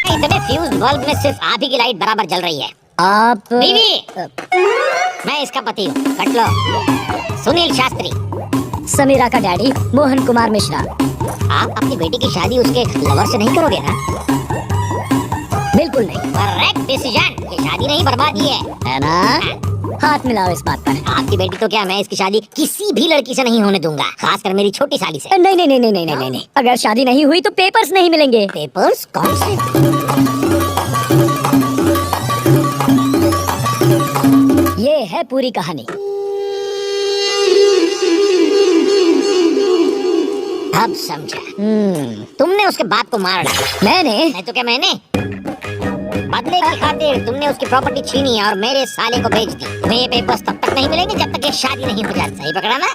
इतने fuse bulb में सिर्फ आप ही की लाइट बराबर जल रही है। आप बीवी, मैं इसका पति हूँ, कट लो। सुनील शास्त्री। समीरा का डैडी मोहन कुमार मिश्रा। आप अपनी बेटी की शादी उसके लवर से नहीं करोगे ना? बिल्कुल नहीं। Correct decision. ये शादी नहीं बर्बादी है ना? हाथ मिलाओ इस बात पर। आपकी बेटी तो क्या, मैं इसकी शादी किसी भी लड़की से नहीं होने दूंगा, खासकर मेरी छोटी साली से। नहीं नहीं नहीं नहीं नहीं नहीं नहीं। अगर शादी नहीं हुई तो पेपर्स नहीं मिलेंगे। पेपर्स? कौन से? ये है पूरी कहानी। अब समझा। तुमने उसके बाप को मार डाला। मैंने? नहीं तो क्या मैंने? बदले की खातिर तुमने उसकी प्रॉपर्टी छीनी और मेरे साले को बेच दी। तुम्हें ये पेपर्स तब तक नहीं मिलेंगे जब तक ये शादी नहीं हो जाती। सही पकड़ा ना?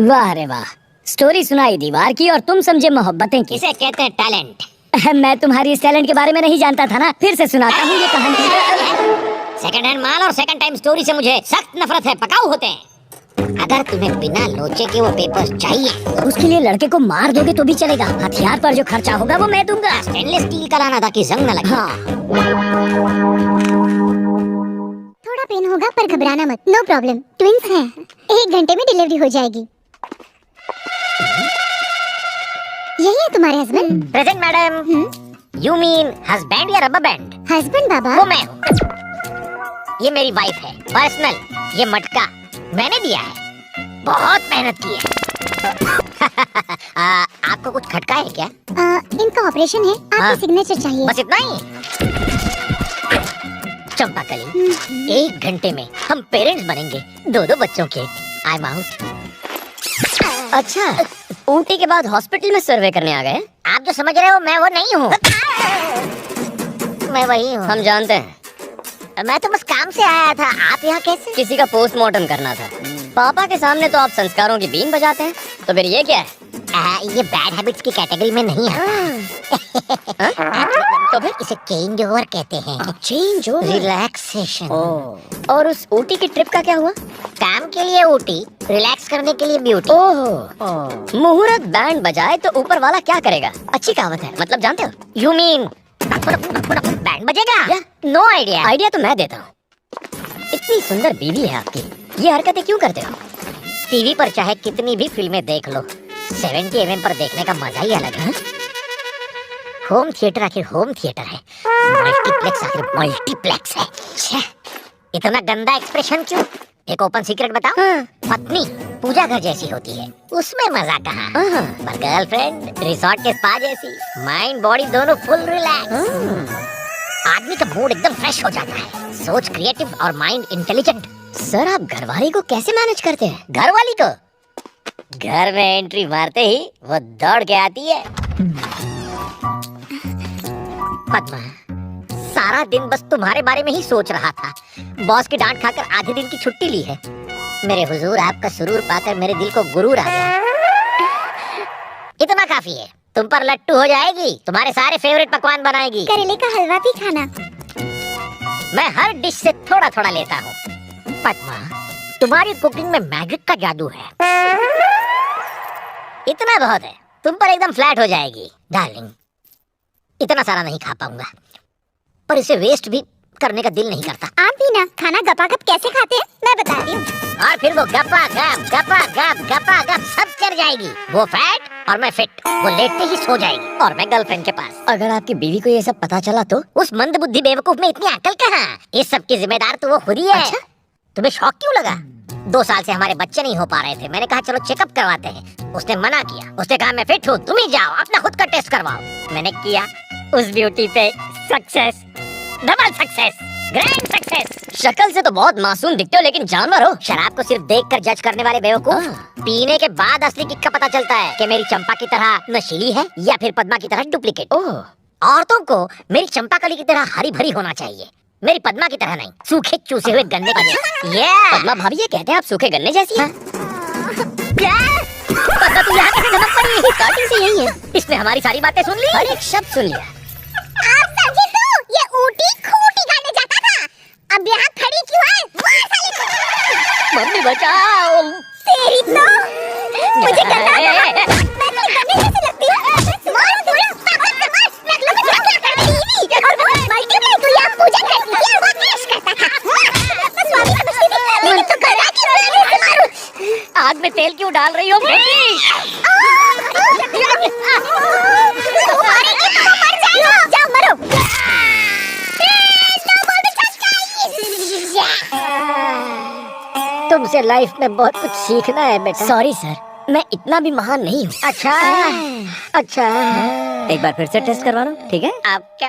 वाह रे वाह, स्टोरी सुनाई दीवार की और तुम समझे मोहब्बतें की। इसे कहते हैं टैलेंट। मैं तुम्हारी इस टैलेंट के बारे में नहीं जानता था ना, फिर से सुनाता हूँ ये कहानी। सेकंड हैंड माल और सेकंड टाइम स्टोरी से मुझे सख्त नफरत है, पकाऊ होते हैं। अगर तुम्हें बिना लोचे के वो पेपर्स चाहिए तो उसके लिए लड़के को मार दोगे तो भी चलेगा। हथियार पर जो खर्चा होगा वो मैं दूंगा। स्टेनलेस स्टील का लाना ताकि जंग न लगे। हाँ। थोड़ा पेन होगा पर घबराना मत, नो प्रॉब्लम, ट्विंस हैं। 1 घंटे में डिलीवरी हो जाएगी। यही है तुम्हारे husband? Present madam. You mean husband या रबर बैंड? हस्बैंड बाबा? वो मैं हूँ। ये मेरी वाइफ है पर्सनल। ये मटका मैंने दिया है, बहुत मेहनत की है। आपको कुछ खटका है क्या? इनका ऑपरेशन है, आपकी सिग्नेचर चाहिए। बस इतना ही? चंपा कली, 1 घंटे में हम पेरेंट्स बनेंगे 2-2 बच्चों के। I am out. अच्छा, ऊटी के बाद हॉस्पिटल में सर्वे करने आ गए? आप जो समझ रहे हो मैं वो नहीं हूँ। मैं वही हूँ। हम जानते हैं। मैं तो बस काम से आया था। आप यहाँ कैसे? किसी का पोस्टमार्टम करना था। पापा के सामने तो आप संस्कारों की बीन बजाते हैं, तो फिर ये क्या है? ये बैड हैबिट्स की कैटेगरी में नहीं आता। तो फिर इसे चेंज ओवर कहते हैं। Change over? रिलैक्सेशन। और उस ऊटी की ट्रिप का क्या हुआ? काम के लिए ऊटी, रिलैक्स करने के लिए ब्यूटी। ओह, मुहूर्त बैंड बजाए तो ऊपर वाला क्या करेगा? अच्छी कहावत है, मतलब जानते हो? यू मीन बैंड बजेगा? No idea. आइडिया तो मैं देता हूँ। इतनी सुंदर बीवी है आपकी, ये हरकतें क्यों करते हो? टीवी पर चाहे कितनी भी फिल्में देख लो, 70 mm पर देखने का मजा ही अलग है। होम थिएटर आखिर होम थिएटर है, मल्टीप्लेक्स आखिर मल्टीप्लेक्स है। छे, इतना गंदा एक्सप्रेशन क्यों? एक ओपन सीक्रेट बताओ। पत्नी पूजा घर जैसी होती है, उसमें मजा कहाँ? पर गर्लफ्रेंड रिसोर्ट के स्पा जैसी, माइंड बॉडी दोनों फुल रिलैक्स। आदमी का मूड एकदम फ्रेश हो जाता है, सोच क्रिएटिव और माइंड इंटेलिजेंट। सर, आप घरवाली को कैसे मैनेज करते हैं? घरवाली को घर में एंट्री मारते ही वो दौड़ के आती है। पद्मा, सारा दिन बस तुम्हारे बारे में ही सोच रहा था। बॉस की डांट खाकर आधे दिन की छुट्टी ली है। मेरे हुजूर आपका सुरूर पाकर मेरे दिल को गुरूर आ गया। इतना काफी है, तुम पर लट्टू हो जाएगी, तुम्हारे सारे फेवरेट पकवान बनाएगी। करेले का हलवा भी खाना। मैं हर डिश से थोड़ा थोड़ा लेता हूँ। पद्मा, तुम्हारी कुकिंग में मैजिक का जादू है। इतना बहुत है, तुम पर एकदम फ्लैट हो जाएगी। डार्लिंग, इतना सारा नहीं खा पाऊंगा, पर इसे वेस्ट भी करने का दिल नहीं करता। आप भी ना खाना गपागप कैसे खाते हैं मैं बताती हूँ। और फिर वो गपा गप सब चढ़ जाएगी। वो फैट और मैं फिट, वो लेटते ही सो जाएगी और मैं गर्लफ्रेंड के पास। अगर आपकी बीवी को ये सब पता चला तो? उस मंदबुद्धि बेवकूफ में इतनी अकल कहाँ? इस सब की जिम्मेदार तो वो खुद ही है। अच्छा? तुम्हें शौक क्यों लगा? 2 साल से हमारे बच्चे नहीं हो पा रहे थे। मैंने कहा चलो चेकअप करवाते हैं, उसने मना किया। उसने कहा मैं फिट हूँ, तुम ही जाओ अपना खुद का टेस्ट करवाओ। मैंने किया, उस ब्यूटी पे success, double success, grand success. शक्ल से तो बहुत मासूम दिखते हो, लेकिन जानवर हो। शराब को सिर्फ देखकर जज करने वाले बेवकूफ, पीने के बाद असली किक का पता चलता है कि मेरी चंपा की तरह नशीली है या फिर पद्मा की तरह डुप्लीकेट। औरतों को मेरी चंपा कली की तरह हरी भरी होना चाहिए, मेरी पद्मा की तरह नहीं, सूखे चूसे हुए गन्ने की तरह। पद्मा भाभी ये कहते हैं आप सूखे गन्ने जैसी हैं। क्या? पद्मा तू यहाँ कैसे धमक पड़ी? स्टार्टिंग से यही है। इसने हमारी सारी बातें सुन ली, हर एक शब्द सुन लिया। आप समझे तो ये ऊटी खूटी गाने जाता था, अब यहाँ खड़ी क्यों है? मम्मी बचाओ। तेरी तो मुझे गन्ना मैं तो गन्ने जैसी लगती हूँ। मारो थोड़ा, मार, मैं में तेल क्यों डाल रही हो बेटी? जाओ मरो। तुमसे लाइफ में बहुत कुछ सीखना है बेटा। सॉरी सर, मैं इतना भी महान नहीं हूँ। अच्छा अच्छा। एक बार फिर से टेस्ट करवा लो, ठीक है? आप क्या